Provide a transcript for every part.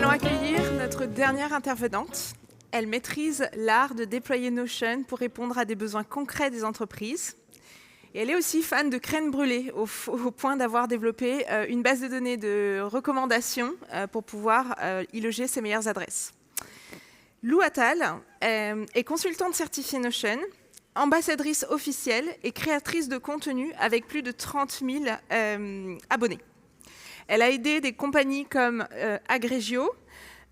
allons accueillir notre dernière intervenante. Elle maîtrise l'art de déployer Notion pour répondre à des besoins concrets des entreprises. Et elle est aussi fan de crème brûlée, au point d'avoir développé une base de données de recommandations pour pouvoir y loger ses meilleures adresses. Lou Attal est consultante certifiée Notion, ambassadrice officielle et créatrice de contenu avec plus de 30 000 abonnés. Elle a aidé des compagnies comme Agrégio,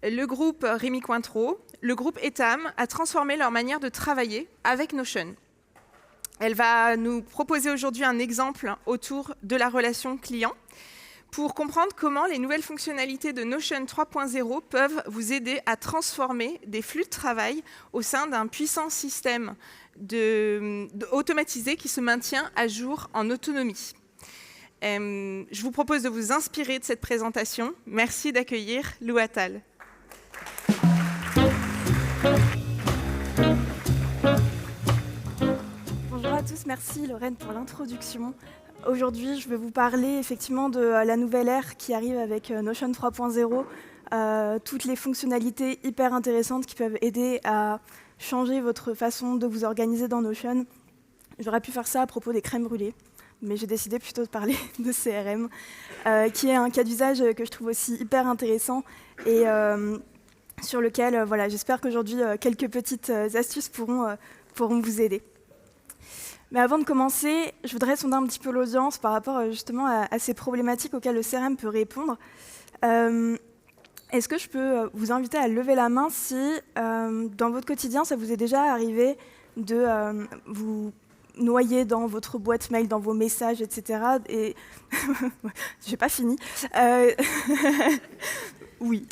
le groupe Rémy Cointreau, le groupe Etam à transformer leur manière de travailler avec Notion. Elle va nous proposer aujourd'hui un exemple autour de la relation client pour comprendre comment les nouvelles fonctionnalités de Notion 3.0 peuvent vous aider à transformer des flux de travail au sein d'un puissant système automatisé qui se maintient à jour en autonomie. Je vous propose de vous inspirer de cette présentation. Merci d'accueillir Lou Attal. Bonjour à tous, merci Lorraine pour l'introduction. Aujourd'hui, je vais vous parler effectivement de la nouvelle ère qui arrive avec Notion 3.0, toutes les fonctionnalités hyper intéressantes qui peuvent aider à changer votre façon de vous organiser dans Notion. J'aurais pu faire ça à propos des crèmes brûlées, mais j'ai décidé plutôt de parler de CRM, qui est un cas d'usage que je trouve aussi hyper intéressant et sur lequel voilà, j'espère qu'aujourd'hui, quelques petites astuces pourront vous aider. Mais avant de commencer, je voudrais sonder un petit peu l'audience par rapport justement à ces problématiques auxquelles le CRM peut répondre. Est-ce que je peux vous inviter à lever la main si, dans votre quotidien, ça vous est déjà arrivé de vous noyer dans votre boîte mail, dans vos messages, etc. Et j'ai pas fini. Oui.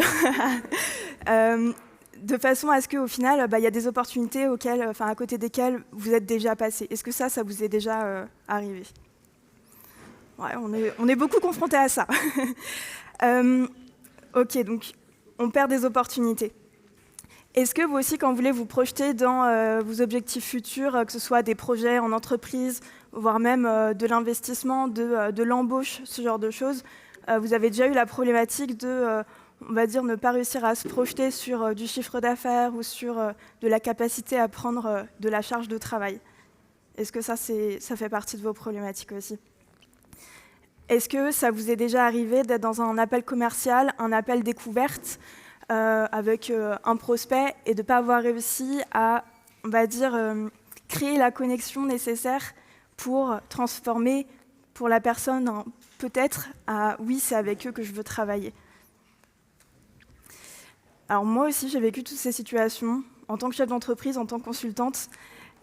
De façon à ce qu'au final, il y a des opportunités à côté desquelles vous êtes déjà passé. Est-ce que ça vous est déjà arrivé? Ouais, on est beaucoup confrontés à ça. Ok, donc on perd des opportunités. Est-ce que vous aussi, quand vous voulez vous projeter dans vos objectifs futurs, que ce soit des projets en entreprise, voire même de l'investissement, de l'embauche, ce genre de choses, vous avez déjà eu la problématique de, on va dire, ne pas réussir à se projeter sur du chiffre d'affaires ou sur de la capacité à prendre de la charge de travail? Est-ce que ça fait partie de vos problématiques aussi? Est-ce que ça vous est déjà arrivé d'être dans un appel commercial, un appel découverte, avec un prospect et de ne pas avoir réussi à, on va dire, créer la connexion nécessaire pour transformer pour la personne peut-être à « oui, c'est avec eux que je veux travailler ». Alors moi aussi, j'ai vécu toutes ces situations en tant que chef d'entreprise, en tant que consultante.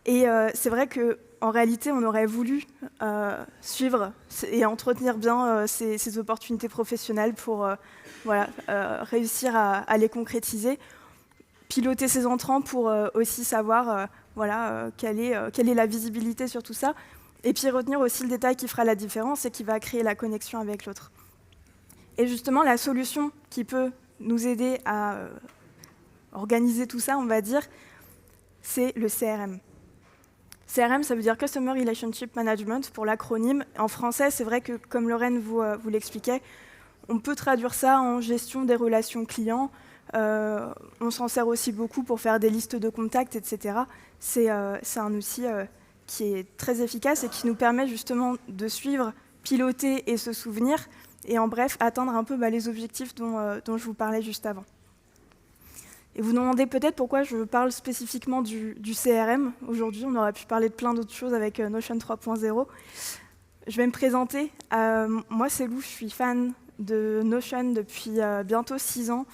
Et c'est vrai qu'en réalité, on aurait voulu suivre et entretenir bien ces opportunités professionnelles pour réussir à les concrétiser, piloter ses entrants pour aussi savoir quelle est la visibilité sur tout ça, et puis retenir aussi le détail qui fera la différence et qui va créer la connexion avec l'autre. Et justement, la solution qui peut nous aider à organiser tout ça, on va dire, c'est le CRM. CRM, ça veut dire Customer Relationship Management pour l'acronyme. En français, c'est vrai que, comme Lorraine vous l'expliquait, on peut traduire ça en gestion des relations clients. On s'en sert aussi beaucoup pour faire des listes de contacts, etc. C'est un outil qui est très efficace et qui nous permet justement de suivre, piloter et se souvenir, et en bref, atteindre un peu les objectifs dont je vous parlais juste avant. Et vous vous demandez peut-être pourquoi je parle spécifiquement du CRM. Aujourd'hui, on aurait pu parler de plein d'autres choses avec Notion 3.0. Je vais me présenter. Moi, c'est Lou, je suis fan de Notion depuis bientôt 6 ans.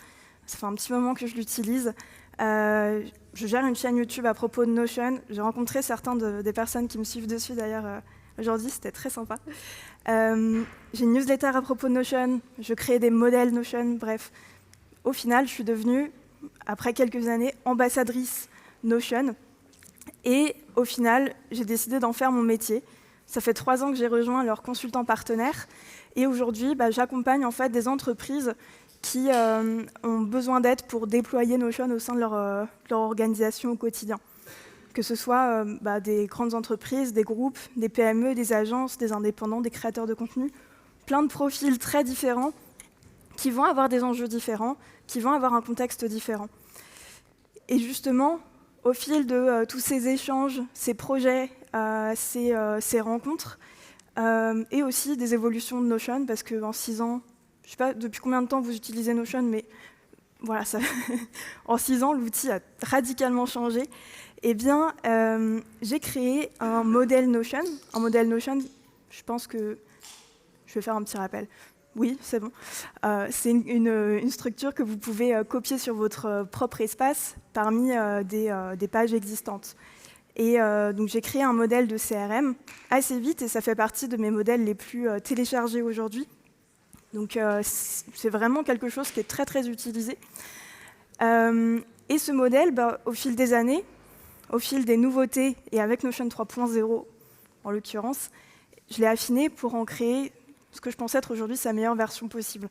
Ça fait un petit moment que je l'utilise. Je gère une chaîne YouTube à propos de Notion. J'ai rencontré des personnes qui me suivent dessus, d'ailleurs, aujourd'hui. C'était très sympa. J'ai une newsletter à propos de Notion. Je crée des modèles Notion. Bref, au final, je suis devenue, après quelques années, ambassadrice Notion. Et au final, j'ai décidé d'en faire mon métier. Ça fait 3 ans que j'ai rejoint leur consultant partenaire. Et aujourd'hui, j'accompagne en fait des entreprises qui ont besoin d'aide pour déployer Notion au sein de leur organisation au quotidien. Que ce soit des grandes entreprises, des groupes, des PME, des agences, des indépendants, des créateurs de contenu. Plein de profils très différents qui vont avoir des enjeux différents, qui vont avoir un contexte différent. Et justement, au fil de tous ces échanges, ces projets, ces rencontres, et aussi des évolutions de Notion, parce qu'en 6 ans, je ne sais pas depuis combien de temps vous utilisez Notion, mais voilà, en 6 ans, l'outil a radicalement changé. Eh bien, j'ai créé un modèle Notion. Un modèle Notion, je pense que je vais faire un petit rappel. Oui, c'est bon. C'est une structure que vous pouvez copier sur votre propre espace parmi des pages existantes. Et donc j'ai créé un modèle de CRM assez vite et ça fait partie de mes modèles les plus téléchargés aujourd'hui. Donc c'est vraiment quelque chose qui est très très utilisé. Et ce modèle, au fil des années, au fil des nouveautés et avec Notion 3.0 en l'occurrence, je l'ai affiné pour en créer ce que je pense être aujourd'hui sa meilleure version possible.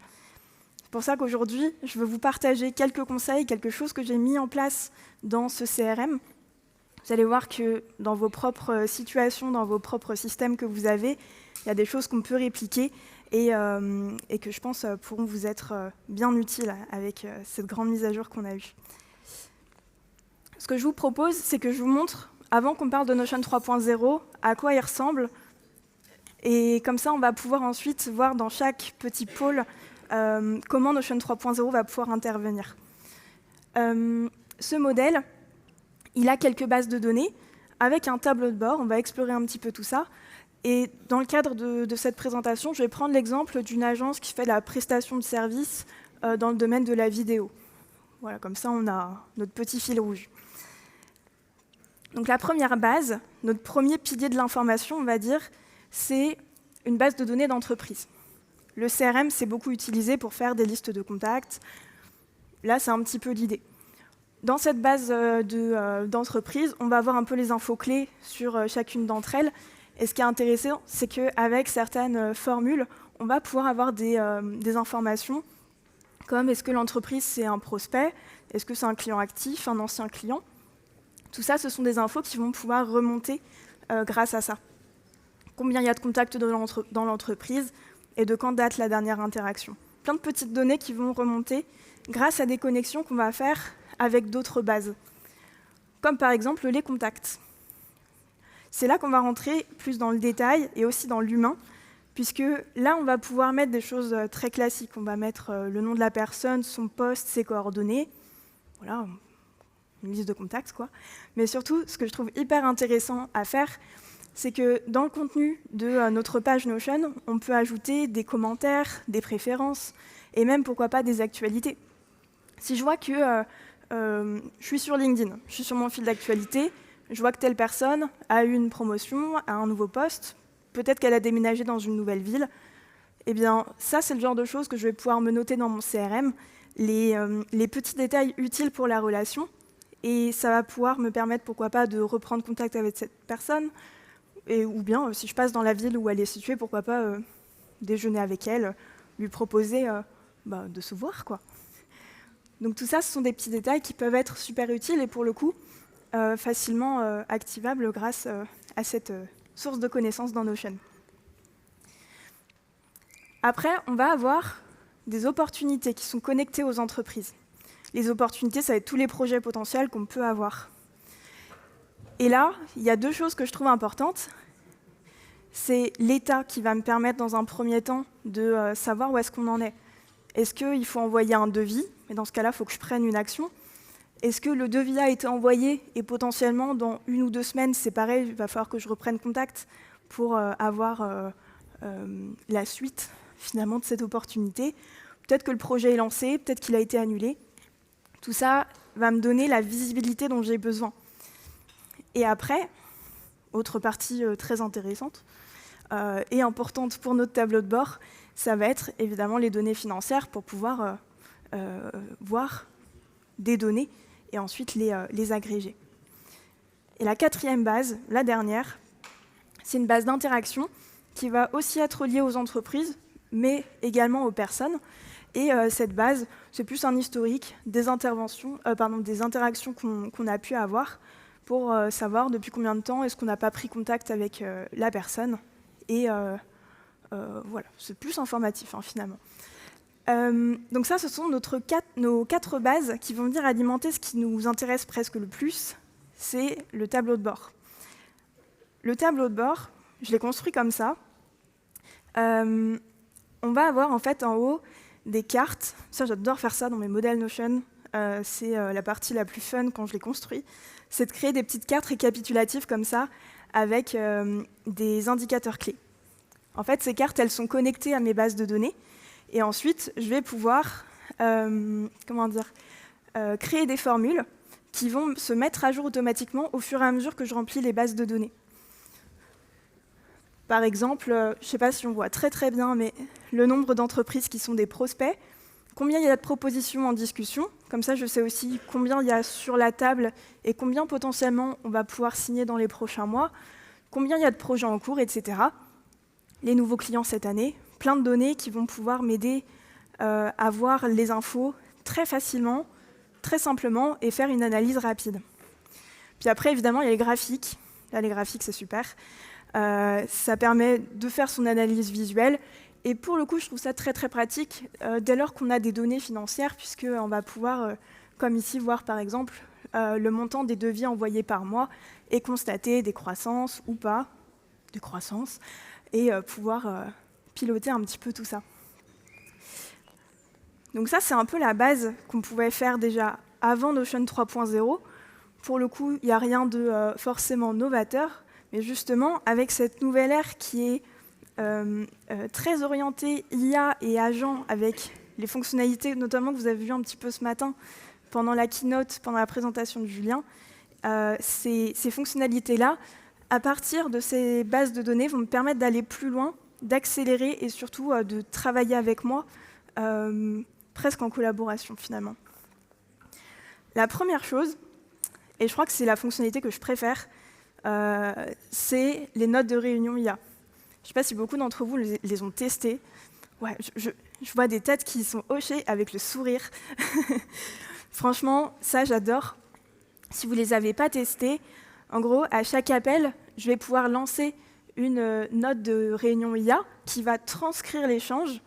C'est pour ça qu'aujourd'hui, je veux vous partager quelques conseils, quelque chose que j'ai mis en place dans ce CRM. Vous allez voir que dans vos propres situations, dans vos propres systèmes que vous avez, il y a des choses qu'on peut répliquer et que je pense pourront vous être bien utiles avec cette grande mise à jour qu'on a eue. Ce que je vous propose, c'est que je vous montre, avant qu'on parle de Notion 3.0, à quoi il ressemble. Et comme ça, on va pouvoir ensuite voir dans chaque petit pôle comment Notion 3.0 va pouvoir intervenir. Ce modèle, il a quelques bases de données. Avec un tableau de bord, on va explorer un petit peu tout ça. Et dans le cadre de cette présentation, je vais prendre l'exemple d'une agence qui fait de la prestation de services dans le domaine de la vidéo. Voilà, comme ça, on a notre petit fil rouge. Donc la première base, notre premier pilier de l'information, on va dire, c'est une base de données d'entreprise. Le CRM, c'est beaucoup utilisé pour faire des listes de contacts. Là, c'est un petit peu l'idée. Dans cette base d'entreprise, on va avoir un peu les infos clés sur chacune d'entre elles. Et ce qui est intéressant, c'est qu'avec certaines formules, on va pouvoir avoir des informations comme est-ce que l'entreprise, c'est un prospect, est-ce que c'est un client actif, un ancien client. Tout ça, ce sont des infos qui vont pouvoir remonter grâce à ça. Combien il y a de contacts dans l'entreprise et de quand date la dernière interaction. Plein de petites données qui vont remonter grâce à des connexions qu'on va faire avec d'autres bases, comme par exemple les contacts. C'est là qu'on va rentrer plus dans le détail et aussi dans l'humain, puisque là, on va pouvoir mettre des choses très classiques. On va mettre le nom de la personne, son poste, ses coordonnées. Voilà, une liste de contacts, quoi. Mais surtout, ce que je trouve hyper intéressant à faire, c'est que dans le contenu de notre page Notion, on peut ajouter des commentaires, des préférences, et même, pourquoi pas, des actualités. Si je vois que je suis sur LinkedIn, je suis sur mon fil d'actualité, je vois que telle personne a eu une promotion, a un nouveau poste, peut-être qu'elle a déménagé dans une nouvelle ville, eh bien, ça, c'est le genre de choses que je vais pouvoir me noter dans mon CRM, les petits détails utiles pour la relation, et ça va pouvoir me permettre, pourquoi pas, de reprendre contact avec cette personne, ou bien, si je passe dans la ville où elle est située, pourquoi pas déjeuner avec elle, lui proposer de se voir, quoi. Donc tout ça, ce sont des petits détails qui peuvent être super utiles et pour le coup, facilement activables grâce à cette source de connaissances dans Notion. Après, on va avoir des opportunités qui sont connectées aux entreprises. Les opportunités, ça va être tous les projets potentiels qu'on peut avoir. Et là, il y a deux choses que je trouve importantes. C'est l'état qui va me permettre, dans un premier temps, de savoir où est-ce qu'on en est. Est-ce qu'il faut envoyer un devis? Mais dans ce cas-là, il faut que je prenne une action. Est-ce que le devis a été envoyé et potentiellement, dans 1 ou 2 semaines, c'est pareil, il va falloir que je reprenne contact pour avoir la suite, finalement, de cette opportunité. Peut-être que le projet est lancé, peut-être qu'il a été annulé. Tout ça va me donner la visibilité dont j'ai besoin. Et après, autre partie très intéressante et importante pour notre tableau de bord, ça va être évidemment les données financières pour pouvoir voir des données et ensuite les agréger. Et la quatrième base, la dernière, c'est une base d'interaction qui va aussi être liée aux entreprises, mais également aux personnes. Et cette base, c'est plus un historique des interactions qu'on a pu avoir pour savoir depuis combien de temps est-ce qu'on n'a pas pris contact avec la personne. Et voilà, c'est plus informatif finalement. Donc ça, ce sont nos 4 bases qui vont venir alimenter ce qui nous intéresse presque le plus, c'est le tableau de bord. Le tableau de bord, je l'ai construit comme ça. On va avoir en fait en haut des cartes. Ça, j'adore faire ça dans mes modèles Notion. C'est la partie la plus fun quand je les construis. C'est de créer des petites cartes récapitulatives comme ça, avec des indicateurs clés. En fait, ces cartes, elles sont connectées à mes bases de données. Et ensuite, je vais pouvoir créer des formules qui vont se mettre à jour automatiquement au fur et à mesure que je remplis les bases de données. Par exemple, je ne sais pas si on voit très très bien, mais le nombre d'entreprises qui sont des prospects, combien il y a de propositions en discussion, comme ça je sais aussi combien il y a sur la table et combien potentiellement on va pouvoir signer dans les prochains mois, combien il y a de projets en cours, etc. Les nouveaux clients cette année, plein de données qui vont pouvoir m'aider à voir les infos très facilement, très simplement, et faire une analyse rapide. Puis après, évidemment, il y a les graphiques. Là, les graphiques, c'est super. Ça permet de faire son analyse visuelle. Et pour le coup, je trouve ça très, très pratique dès lors qu'on a des données financières, puisqu'on va pouvoir, comme ici, voir par exemple le montant des devis envoyés par mois et constater des croissances ou pas, des croissances, et pouvoir piloter un petit peu tout ça. Donc ça, c'est un peu la base qu'on pouvait faire déjà avant Notion 3.0. Pour le coup, il n'y a rien de forcément novateur, mais justement, avec cette nouvelle ère qui est très orientée IA et agent, avec les fonctionnalités, notamment que vous avez vu un petit peu ce matin, pendant la keynote, pendant la présentation de Julien, ces fonctionnalités-là, à partir de ces bases de données, vont me permettre d'aller plus loin, d'accélérer et surtout de travailler avec moi, presque en collaboration finalement. La première chose, et je crois que c'est la fonctionnalité que je préfère, c'est les notes de réunion IA. Je ne sais pas si beaucoup d'entre vous les ont testées. Ouais, je vois des têtes qui sont hochées avec le sourire. Franchement, ça, j'adore. Si vous ne les avez pas testées, en gros, à chaque appel, je vais pouvoir lancer une note de réunion IA qui va transcrire l'échange.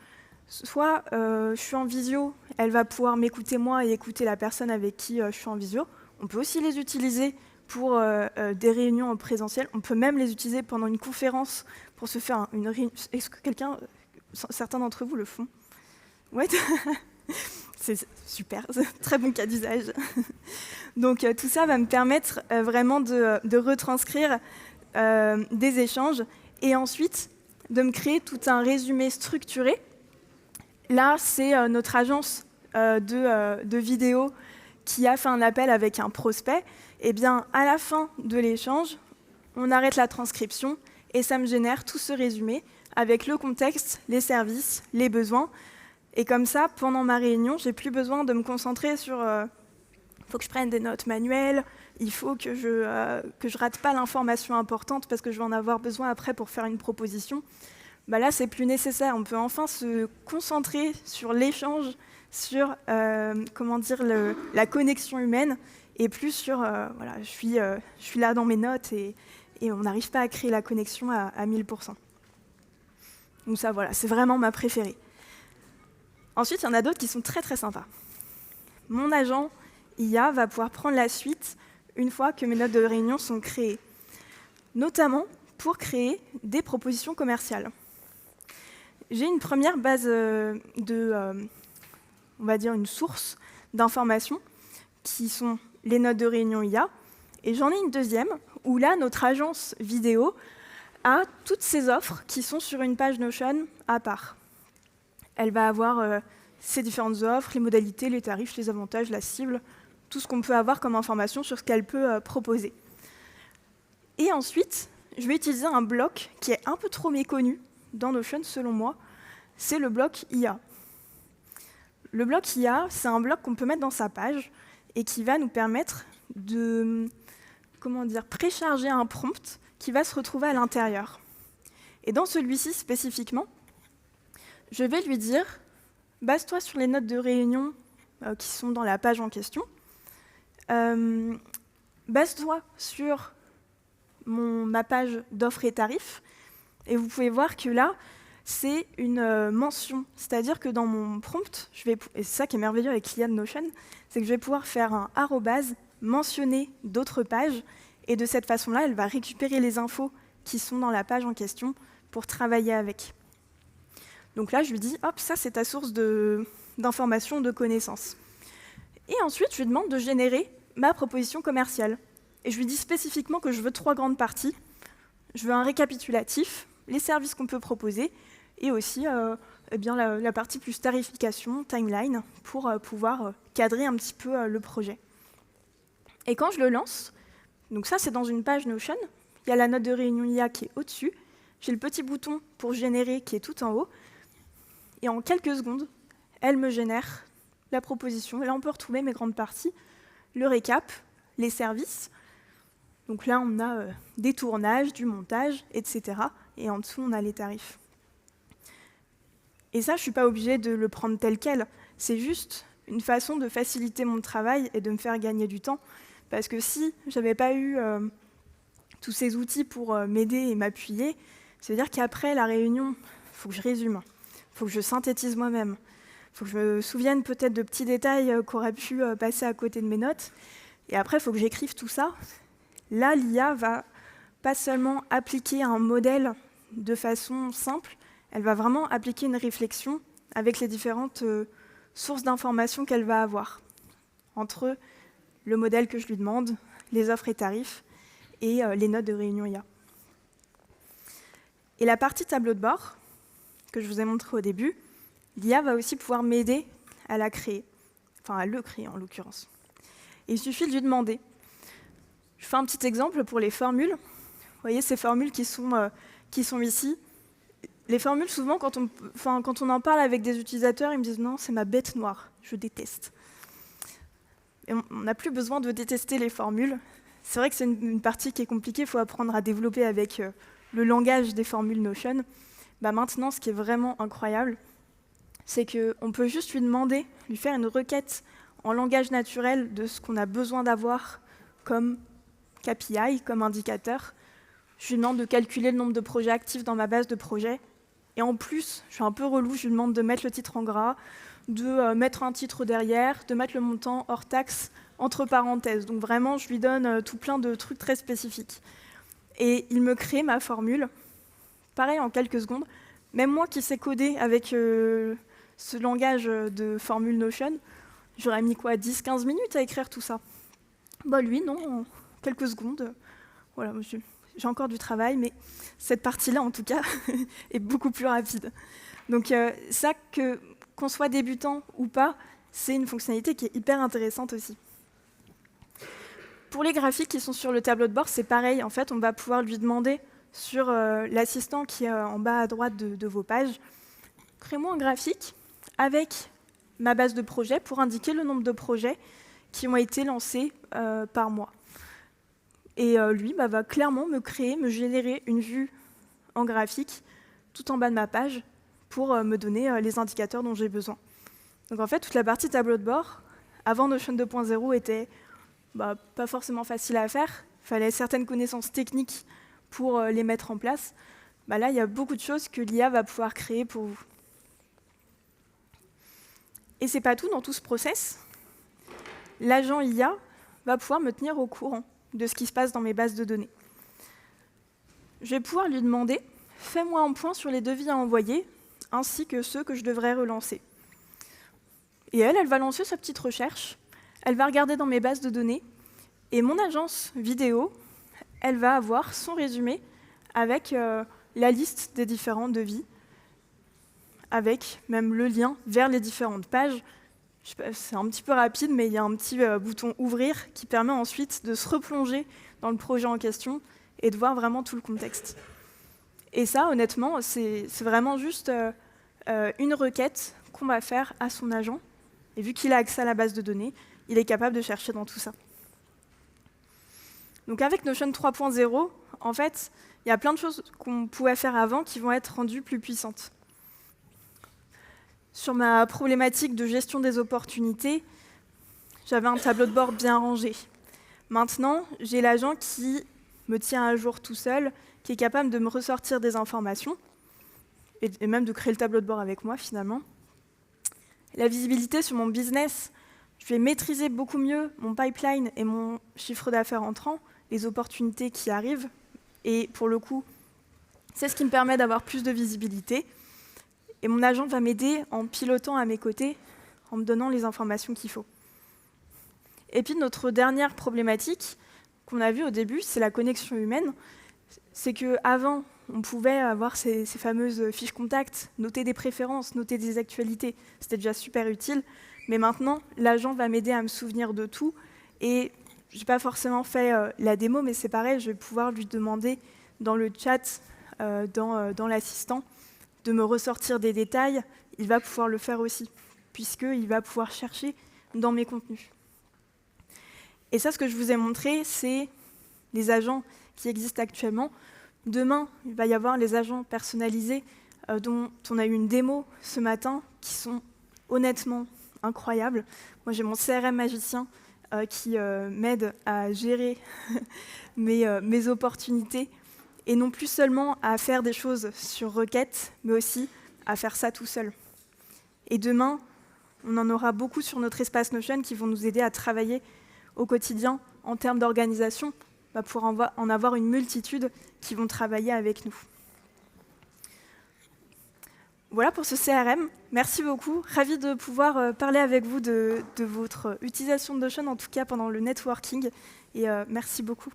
Soit je suis en visio, elle va pouvoir m'écouter moi et écouter la personne avec qui je suis en visio. On peut aussi les utiliser pour des réunions en présentiel. On peut même les utiliser pendant une conférence pour se faire une réunion. Est-ce que certains d'entre vous le font? Ouais. C'est super, très bon cas d'usage. Donc tout ça va me permettre vraiment de retranscrire des échanges et ensuite de me créer tout un résumé structuré. Là, c'est notre agence de vidéo qui a fait un appel avec un prospect. Eh bien, à la fin de l'échange, on arrête la transcription et ça me génère tout ce résumé avec le contexte, les services, les besoins. Et comme ça, pendant ma réunion, j'ai plus besoin de me concentrer sur faut que je prenne des notes manuelles, il faut que je rate pas l'information importante parce que je vais en avoir besoin après pour faire une proposition. Bah là, c'est plus nécessaire. On peut enfin se concentrer sur l'échange, sur la connexion humaine, et plus sur voilà, je suis là dans mes notes et on n'arrive pas à créer la connexion à 1000%. Donc ça, voilà, c'est vraiment ma préférée. Ensuite, il y en a d'autres qui sont très très sympas. Mon agent IA va pouvoir prendre la suite une fois que mes notes de réunion sont créées, notamment pour créer des propositions commerciales. J'ai une première base on va dire une source d'informations qui sont les notes de réunion IA, et j'en ai une deuxième où là, notre agence vidéo a toutes ces offres qui sont sur une page Notion à part. Elle va avoir ses différentes offres, les modalités, les tarifs, les avantages, la cible, tout ce qu'on peut avoir comme information sur ce qu'elle peut proposer. Et ensuite, je vais utiliser un bloc qui est un peu trop méconnu dans Notion, selon moi, c'est le bloc IA. Le bloc IA, c'est un bloc qu'on peut mettre dans sa page et qui va nous permettre de précharger un prompt qui va se retrouver à l'intérieur. Et dans celui-ci spécifiquement, je vais lui dire « base-toi sur les notes de réunion qui sont dans la page en question, base-toi sur ma page d'offres et tarifs ». Et vous pouvez voir que là, c'est une mention. C'est-à-dire que dans mon prompt, et c'est ça qui est merveilleux avec l'IA de Notion, c'est que je vais pouvoir faire un arrobase, mentionner d'autres pages, et de cette façon-là, elle va récupérer les infos qui sont dans la page en question pour travailler avec. Donc là, je lui dis, hop, ça c'est ta source d'informations, de connaissances. Et ensuite, je lui demande de générer ma proposition commerciale. Et je lui dis spécifiquement que je veux 3 grandes parties. Je veux un récapitulatif, les services qu'on peut proposer, et aussi la partie plus tarification, timeline, pour pouvoir cadrer un petit peu le projet. Et quand je le lance, donc ça c'est dans une page Notion, il y a la note de réunion IA qui est au-dessus, j'ai le petit bouton pour générer qui est tout en haut, et en quelques secondes, elle me génère la proposition. Et là on peut retrouver mes grandes parties, le récap, les services. Donc là on a des tournages, du montage, etc. Et en dessous on a les tarifs. Et ça, je ne suis pas obligée de le prendre tel quel. C'est juste une façon de faciliter mon travail et de me faire gagner du temps. Parce que si je n'avais pas eu tous ces outils pour m'aider et m'appuyer, ça veut dire qu'après la réunion, il faut que je résume, il faut que je synthétise moi-même, il faut que je me souvienne peut-être de petits détails qu'auraient pu passer à côté de mes notes. Et après, il faut que j'écrive tout ça. Là, l'IA va pas seulement appliquer un modèle de façon simple, elle va vraiment appliquer une réflexion avec les différentes sources d'informations qu'elle va avoir, entre le modèle que je lui demande, les offres et tarifs, et les notes de réunion IA. Et la partie tableau de bord, que je vous ai montré au début, l'IA va aussi pouvoir m'aider à la créer, enfin à le créer en l'occurrence. Il suffit de lui demander. Je fais un petit exemple pour les formules. Vous voyez ces formules qui sont ici. Les formules, souvent, quand on en parle avec des utilisateurs, ils me disent « Non, c'est ma bête noire, je déteste ». Et on n'a plus besoin de détester les formules. C'est vrai que c'est une partie qui est compliquée, il faut apprendre à développer avec le langage des formules Notion. Maintenant, ce qui est vraiment incroyable, c'est qu'on peut juste lui demander, lui faire une requête en langage naturel de ce qu'on a besoin d'avoir comme KPI, comme indicateur. Je lui demande de calculer le nombre de projets actifs dans ma base de projets. Et en plus, je suis un peu relou, je lui demande de mettre le titre en gras, de mettre un titre derrière, de mettre le montant hors taxe entre parenthèses. Donc vraiment, je lui donne tout plein de trucs très spécifiques. Et il me crée ma formule, pareil en quelques secondes. Même moi qui sais coder avec ce langage de formule Notion, j'aurais mis quoi, 10-15 minutes à écrire tout ça. Lui, non, en quelques secondes. Voilà, j'ai encore du travail, mais cette partie-là, en tout cas, est beaucoup plus rapide. Donc ça, qu'on soit débutant ou pas, c'est une fonctionnalité qui est hyper intéressante aussi. Pour les graphiques qui sont sur le tableau de bord, c'est pareil. En fait, on va pouvoir lui demander sur l'assistant qui est en bas à droite de vos pages, crée-moi un graphique avec ma base de projets pour indiquer le nombre de projets qui ont été lancés par mois. Et lui va clairement me générer une vue en graphique tout en bas de ma page pour me donner les indicateurs dont j'ai besoin. Donc en fait, toute la partie tableau de bord, avant Notion 2.0, était pas forcément facile à faire. Il fallait certaines connaissances techniques pour les mettre en place. Là, il y a beaucoup de choses que l'IA va pouvoir créer pour vous. Et c'est pas tout dans tout ce process. L'agent IA va pouvoir me tenir au courant de ce qui se passe dans mes bases de données. Je vais pouvoir lui demander « Fais-moi un point sur les devis à envoyer, ainsi que ceux que je devrais relancer. » Et elle va lancer sa petite recherche, elle va regarder dans mes bases de données, et mon agence vidéo, elle va avoir son résumé avec la liste des différents devis, avec même le lien vers les différentes pages. C'est un petit peu rapide, mais il y a un petit bouton « Ouvrir » qui permet ensuite de se replonger dans le projet en question et de voir vraiment tout le contexte. Et ça, honnêtement, c'est vraiment juste une requête qu'on va faire à son agent. Et vu qu'il a accès à la base de données, il est capable de chercher dans tout ça. Donc avec Notion 3.0, en fait, il y a plein de choses qu'on pouvait faire avant qui vont être rendues plus puissantes. Sur ma problématique de gestion des opportunités, j'avais un tableau de bord bien rangé. Maintenant, j'ai l'agent qui me tient à jour tout seul, qui est capable de me ressortir des informations. et même de créer le tableau de bord avec moi finalement. La visibilité sur mon business, je vais maîtriser beaucoup mieux mon pipeline et mon chiffre d'affaires entrant, les opportunités qui arrivent. Et pour le coup, c'est ce qui me permet d'avoir plus de visibilité. Et mon agent va m'aider en pilotant à mes côtés, en me donnant les informations qu'il faut. Et puis notre dernière problématique qu'on a vue au début, c'est la connexion humaine. C'est qu'avant, on pouvait avoir ces fameuses fiches contacts, noter des préférences, noter des actualités. C'était déjà super utile. Mais maintenant, l'agent va m'aider à me souvenir de tout. Et je n'ai pas forcément fait la démo, mais c'est pareil, je vais pouvoir lui demander dans le chat, dans l'assistant, de me ressortir des détails. Il va pouvoir le faire aussi, puisqu'il va pouvoir chercher dans mes contenus. Et ça, ce que je vous ai montré, c'est les agents qui existent actuellement. Demain, il va y avoir les agents personnalisés dont on a eu une démo ce matin, qui sont honnêtement incroyables. Moi, j'ai mon CRM magicien qui m'aide à gérer mes opportunités, et non plus seulement à faire des choses sur requête, mais aussi à faire ça tout seul. Et demain, on en aura beaucoup sur notre espace Notion qui vont nous aider à travailler au quotidien en termes d'organisation, pour en avoir une multitude qui vont travailler avec nous. Voilà pour ce CRM. Merci beaucoup. Ravi de pouvoir parler avec vous de votre utilisation de Notion, en tout cas pendant le networking. Et merci beaucoup.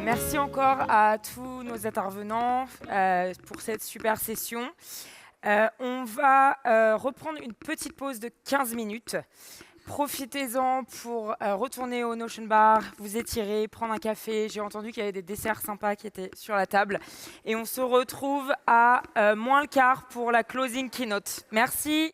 Merci encore à tous nos intervenants pour cette super session. On va reprendre une petite pause de 15 minutes. Profitez-en pour retourner au Notion Bar, vous étirer, prendre un café. J'ai entendu qu'il y avait des desserts sympas qui étaient sur la table. Et on se retrouve à moins le quart pour la closing keynote. Merci.